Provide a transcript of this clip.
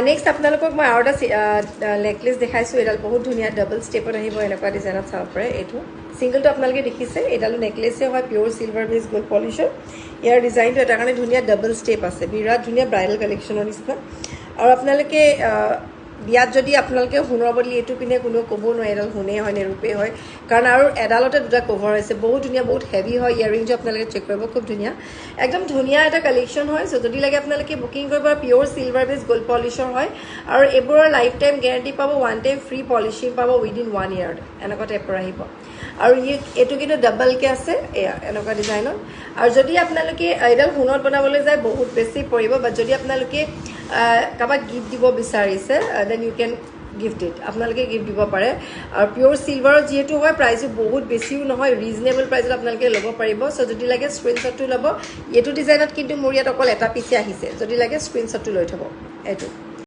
next আপোনালোকক মই আৰু এটা নেকলেছ দেখাইছোঁ এডাল বহুত ধুনীয়া ডাবল ষ্টেপত আহিব এনেকুৱা ডিজাইনত চাব পাৰে এইটো ছিংগলটো আপোনালোকে দেখিছে এডালো নেকলেছে হয় পিয়'ৰ চিলভাৰ বেছ গ'ল্ড পলিছৰ ইয়াৰ ডিজাইনটো এটা কাৰণে ধুনীয়া ডাবল ষ্টেপ আছে বিৰাট ধুনীয়া ব্ৰাইডেল কালেকশ্যনৰ নিচিনা আৰু আপোনালোকে বিয়াত যদি আপোনালোকে সোণৰ বদলি এইটো পিনে কোনেও ক'ব নোৱাৰে এডাল সোণে হয় নে ৰূপে হয় কাৰণ আৰু এডালতে দুটা কভাৰ হৈছে বহুত ধুনীয়া বহুত হেভি হয় ইয়াৰিংটো আপোনালোকে চেক কৰিব খুব ধুনীয়া একদম ধুনীয়া এটা কালেকশ্যন হয় চ' যদি লাগে আপোনালোকে বুকিং কৰিব পিয়'ৰ চিলভাৰ বেছ গ'ল্ড পলিছৰ হয় আৰু এইবোৰৰ লাইফ টাইম গেৰাণ্টি পাব ওৱান টাইম ফ্ৰী পলিচিং পাব উইদিন 1 year এনেকুৱা টাইপৰ আহিব আৰু এইটো কিন্তু ডাবলকৈ আছে এয়া এনেকুৱা ডিজাইনত আৰু যদি আপোনালোকে এডাল সোণত বনাবলৈ যায় বহুত বেছি পৰিব বাট যদি আপোনালোকে কাৰোবাক গিফ্ট দিব বিচাৰিছে then you can gift it আপোনালোকে গিফ্ট দিব পাৰে আৰু পিয়'ৰ চিলভাৰত যিহেতু হয় প্ৰাইচো বহুত বেছিও নহয় ৰিজনেবল প্ৰাইচত আপোনালোকে ল'ব পাৰিব চ' যদি লাগে স্ক্ৰীনশ্বটটো ল'ব এইটো ডিজাইনত কিন্তু মোৰ ইয়াত অকল এটা পিচে আহিছে যদি লাগে স্ক্ৰীনশ্বটটো লৈ থ'ব এইটো